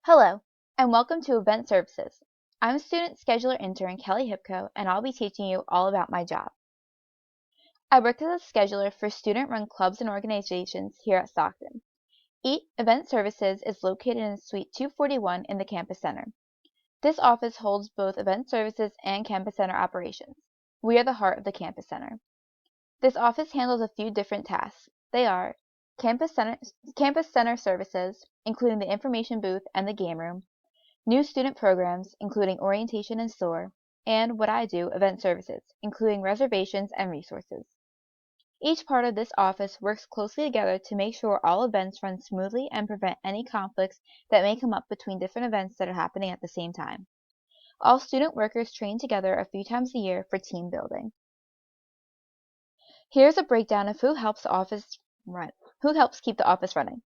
Hello, and welcome to Event Services. I'm student scheduler intern Kelly Hipko, and I'll be teaching you all about my job. I work as a scheduler for student-run clubs and organizations here at Stockton. Event Services is located in Suite 241 in the campus center. This office holds both event services and campus center operations. We are the heart of the campus center. This office handles a few different tasks. They are campus center services, including the information booth and the game room, new student programs, including orientation and SOAR, and what I do, event services, including reservations and resources. Each part of this office works closely together to make sure all events run smoothly and prevent any conflicts that may come up between different events that are happening at the same time. All student workers train together a few times a year for team building. Here's a breakdown of who helps keep the office running.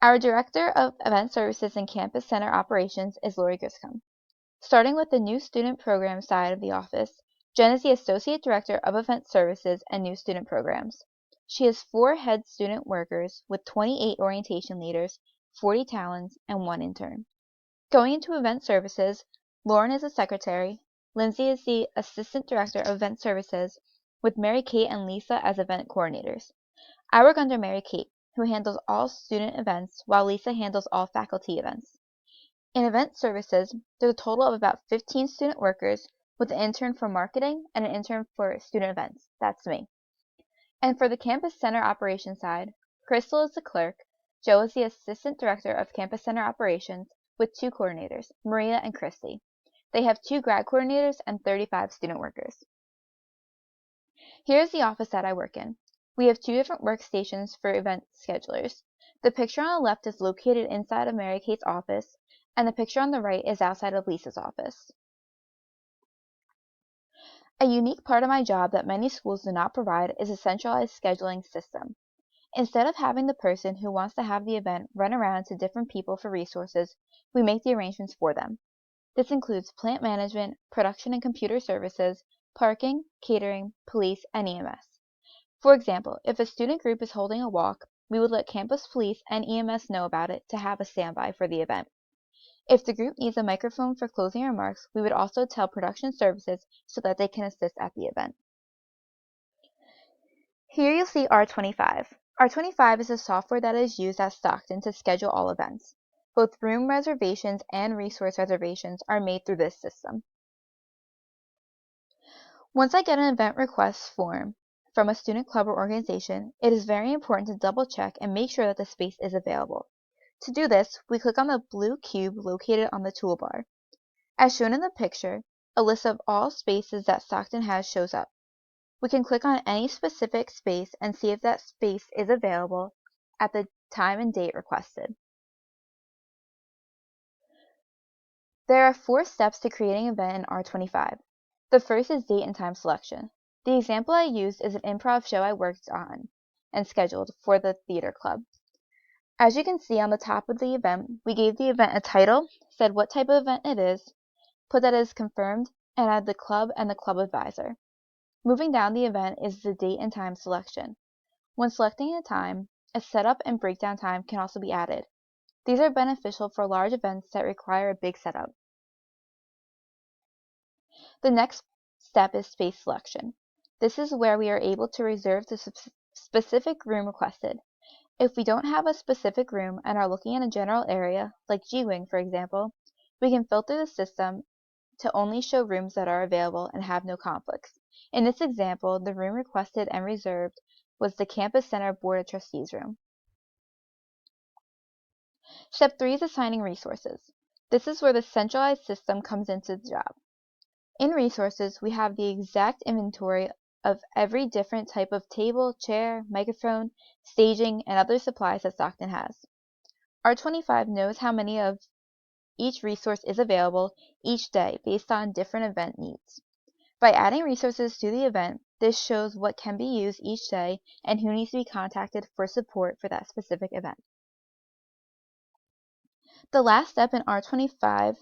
Our Director of Event Services and Campus Center Operations is Lori Griscom. Starting with the new student program side of the office, Jen is the Associate Director of Event Services and New Student Programs. She has 4 head student workers with 28 orientation leaders, 40 talents, and 1 intern. Going into Event Services, Lauren is the Secretary, Lindsay is the Assistant Director of Event Services, with Mary Kate and Lisa as event coordinators. I work under Mary Kate, who handles all student events, while Lisa handles all faculty events. In event services, there's a total of about 15 student workers, with an intern for marketing and an intern for student events. That's me. And for the campus center operations side, Crystal is the clerk, Joe is the assistant director of campus center operations, with 2 coordinators, Maria and Christy. They have 2 grad coordinators and 35 student workers. Here's the office that I work in. We have 2 different workstations for event schedulers. The picture on the left is located inside of Mary Kate's office, and the picture on the right is outside of Lisa's office. A unique part of my job that many schools do not provide is a centralized scheduling system. Instead of having the person who wants to have the event run around to different people for resources, we make the arrangements for them. This includes plant management, production and computer services, parking, catering, police, and EMS. For example, if a student group is holding a walk, we would let campus police and EMS know about it to have a standby for the event. If the group needs a microphone for closing remarks, we would also tell production services so that they can assist at the event. Here you'll see R25. R25 is a software that is used at Stockton to schedule all events. Both room reservations and resource reservations are made through this system. Once I get an event request form from a student club or organization, it is very important to double check and make sure that the space is available. To do this, we click on the blue cube located on the toolbar. As shown in the picture, a list of all spaces that Stockton has shows up. We can click on any specific space and see if that space is available at the time and date requested. There are 4 steps to creating an event in R25. The first is date and time selection. The example I used is an improv show I worked on and scheduled for the theater club. As you can see on the top of the event, we gave the event a title, said what type of event it is, put that as confirmed, and add the club and the club advisor. Moving down the event is the date and time selection. When selecting a time, a setup and breakdown time can also be added. These are beneficial for large events that require a big setup. The next step is space selection. This is where we are able to reserve the specific room requested. If we don't have a specific room and are looking in a general area, like G-Wing for example, we can filter the system to only show rooms that are available and have no conflicts. In this example, the room requested and reserved was the Campus Center Board of Trustees room. Step 3 is assigning resources. This is where the centralized system comes into the job. In resources, we have the exact inventory of every different type of table, chair, microphone, staging, and other supplies that Stockton has. R25 knows how many of each resource is available each day based on different event needs. By adding resources to the event, this shows what can be used each day and who needs to be contacted for support for that specific event. The last step in the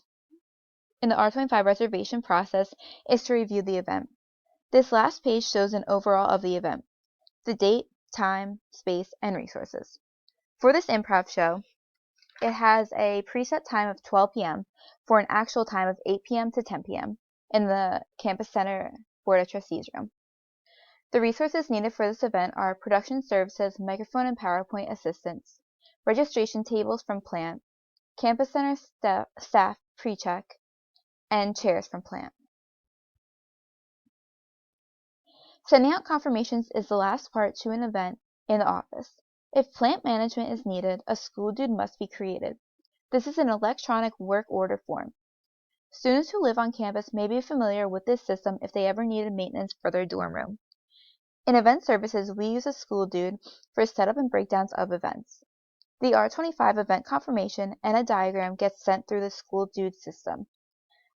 R25 reservation process is to review the event. This last page shows an overall of the event, the date, time, space, and resources. For this improv show, it has a preset time of 12 p.m. for an actual time of 8 p.m. to 10 p.m. in the Campus Center Board of Trustees room. The resources needed for this event are production services, microphone and PowerPoint assistance, registration tables from plant, Campus Center staff pre-check, and chairs from plant. Sending out confirmations is the last part to an event in the office. If plant management is needed, a school dude must be created. This is an electronic work order form. Students who live on campus may be familiar with this system if they ever needed maintenance for their dorm room. In event services, we use a school dude for setup and breakdowns of events. The R25 event confirmation and a diagram gets sent through the school dude system.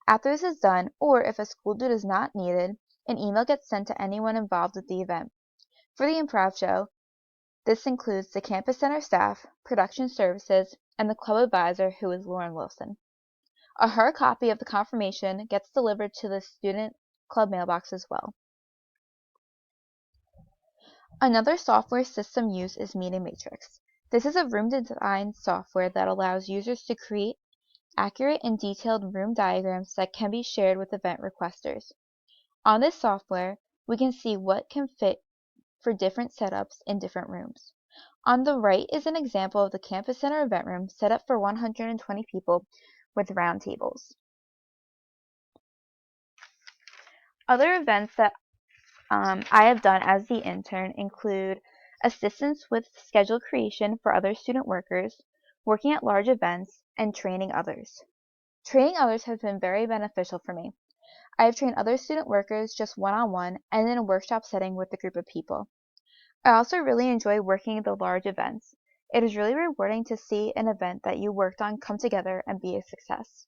After this is done, or if a school dude is not needed, an email gets sent to anyone involved with the event. For the improv show, this includes the Campus Center staff, production services, and the club advisor, who is Lauren Wilson. A hard copy of the confirmation gets delivered to the student club mailbox as well. Another software system used is Meeting Matrix. This is a room design software that allows users to create accurate and detailed room diagrams that can be shared with event requesters. On this software, we can see what can fit for different setups in different rooms. On the right is an example of the Campus Center event room set up for 120 people with round tables. Other events that I have done as the intern include assistance with schedule creation for other student workers, working at large events, and training others. Training others has been very beneficial for me. I have trained other student workers just one-on-one and in a workshop setting with a group of people. I also really enjoy working at the large events. It is really rewarding to see an event that you worked on come together and be a success.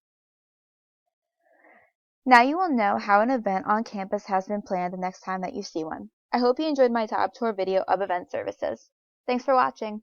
Now you will know how an event on campus has been planned the next time that you see one. I hope you enjoyed my job tour video of event services. Thanks for watching.